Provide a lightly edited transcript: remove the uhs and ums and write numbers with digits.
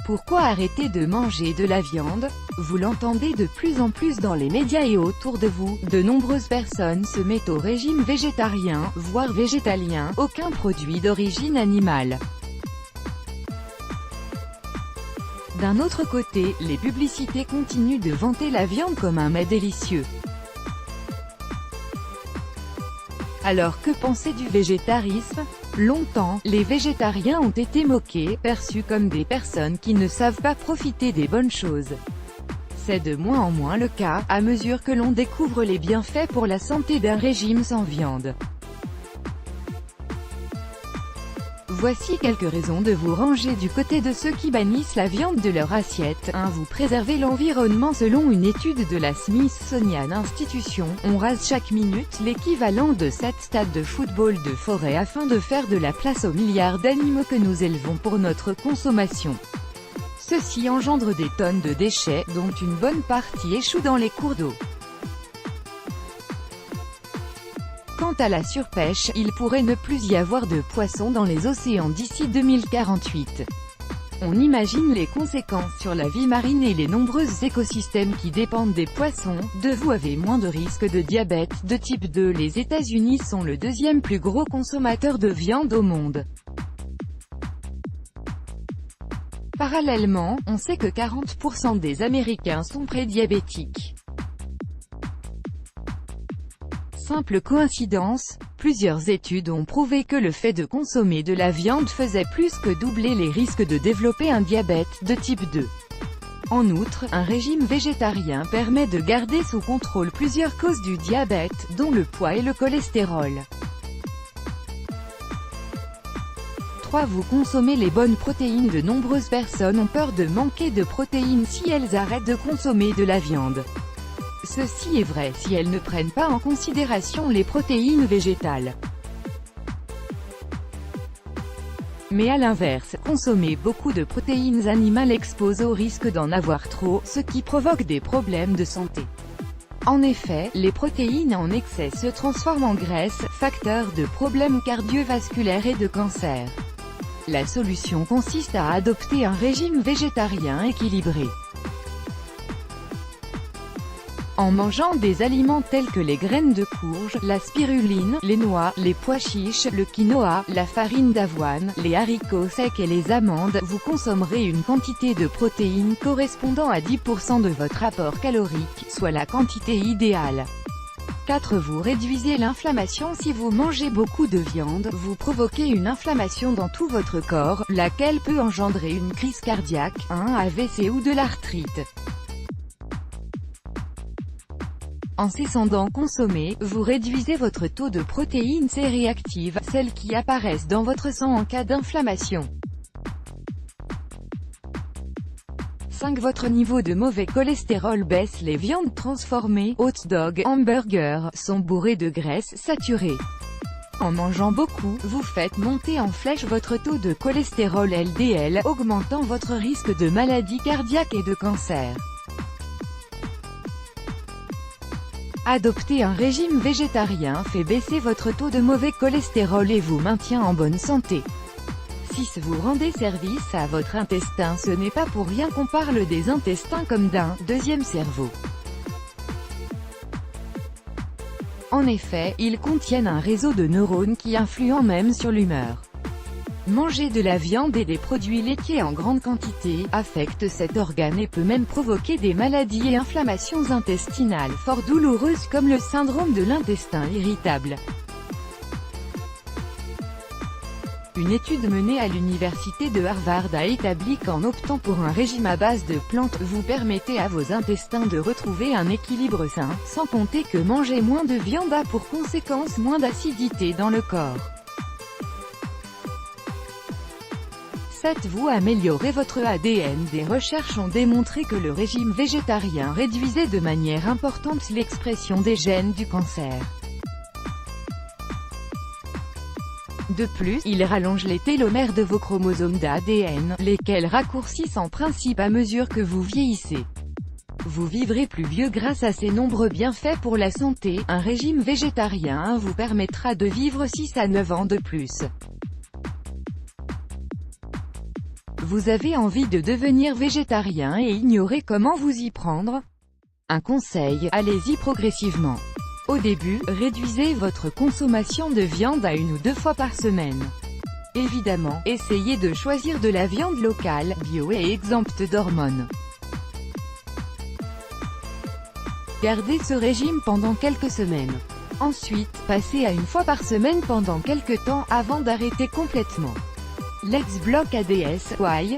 Pourquoi arrêter de manger de la viande? Vous l'entendez de plus en plus dans les médias et autour de vous, de nombreuses personnes se mettent au régime végétarien, voire végétalien, aucun produit d'origine animale. D'un autre côté, les publicités continuent de vanter la viande comme un mets délicieux. Alors que penser du végétarisme? Longtemps, les végétariens ont été moqués, perçus comme des personnes qui ne savent pas profiter des bonnes choses. C'est de moins en moins le cas, à mesure que l'on découvre les bienfaits pour la santé d'un régime sans viande. Voici quelques raisons de vous ranger du côté de ceux qui bannissent la viande de leur assiette. 1. Vous préservez l'environnement. Selon une étude de la Smithsonian Institution, on rase chaque minute l'équivalent de 7 stades de football de forêt afin de faire de la place aux milliards d'animaux que nous élevons pour notre consommation. Ceci engendre des tonnes de déchets, dont une bonne partie échoue dans les cours d'eau. Quant à la surpêche, il pourrait ne plus y avoir de poissons dans les océans d'ici 2048. On imagine les conséquences sur la vie marine et les nombreux écosystèmes qui dépendent des poissons. 2. Vous avez moins de risques de diabète de type 2. Les États-Unis sont le deuxième plus gros consommateur de viande au monde. Parallèlement, on sait que 40% des Américains sont prédiabétiques. Simple coïncidence? Plusieurs études ont prouvé que le fait de consommer de la viande faisait plus que doubler les risques de développer un diabète de type 2. En outre, un régime végétarien permet de garder sous contrôle plusieurs causes du diabète, dont le poids et le cholestérol. 3. Vous consommez les bonnes protéines. De nombreuses personnes ont peur de manquer de protéines si elles arrêtent de consommer de la viande. Ceci est vrai si elles ne prennent pas en considération les protéines végétales. Mais à l'inverse, consommer beaucoup de protéines animales expose au risque d'en avoir trop, ce qui provoque des problèmes de santé. En effet, les protéines en excès se transforment en graisse, facteur de problèmes cardiovasculaires et de cancer. La solution consiste à adopter un régime végétarien équilibré. En mangeant des aliments tels que les graines de courge, la spiruline, les noix, les pois chiches, le quinoa, la farine d'avoine, les haricots secs et les amandes, vous consommerez une quantité de protéines correspondant à 10% de votre apport calorique, soit la quantité idéale. 4. Vous réduisez l'inflammation. Si vous mangez beaucoup de viande, vous provoquez une inflammation dans tout votre corps, laquelle peut engendrer une crise cardiaque, un AVC ou de l'arthrite. En cessant d'en consommer, vous réduisez votre taux de protéines C-réactives, celles qui apparaissent dans votre sang en cas d'inflammation. 5. Votre niveau de mauvais cholestérol baisse. Les viandes transformées, hot dogs, hamburgers, sont bourrées de graisse saturée. En mangeant beaucoup, vous faites monter en flèche votre taux de cholestérol LDL, augmentant votre risque de maladies cardiaques et de cancer. Adopter un régime végétarien fait baisser votre taux de mauvais cholestérol et vous maintient en bonne santé. 6. Vous rendez service à votre intestin. Ce n'est pas pour rien qu'on parle des intestins comme d'un deuxième cerveau. En effet, ils contiennent un réseau de neurones qui influent même sur l'humeur. Manger de la viande et des produits laitiers en grande quantité affecte cet organe et peut même provoquer des maladies et inflammations intestinales fort douloureuses comme le syndrome de l'intestin irritable. Une étude menée à l'université de Harvard a établi qu'en optant pour un régime à base de plantes, vous permettez à vos intestins de retrouver un équilibre sain, sans compter que manger moins de viande a pour conséquence moins d'acidité dans le corps. 7. Vous améliorez votre ADN. Des recherches ont démontré que le régime végétarien réduisait de manière importante l'expression des gènes du cancer. De plus, il rallonge les télomères de vos chromosomes d'ADN, lesquels raccourcissent en principe à mesure que vous vieillissez. Vous vivrez plus vieux grâce à ces nombreux bienfaits pour la santé. Un régime végétarien vous permettra de vivre 6 à 9 ans de plus. Vous avez envie de devenir végétarien et ignorez comment vous y prendre? Un conseil, allez-y progressivement. Au début, réduisez votre consommation de viande à 1 ou 2 fois par semaine. Évidemment, essayez de choisir de la viande locale, bio et exempte d'hormones. Gardez ce régime pendant quelques semaines. Ensuite, passez à 1 fois par semaine pendant quelques temps avant d'arrêter complètement. Let's block ADS, why?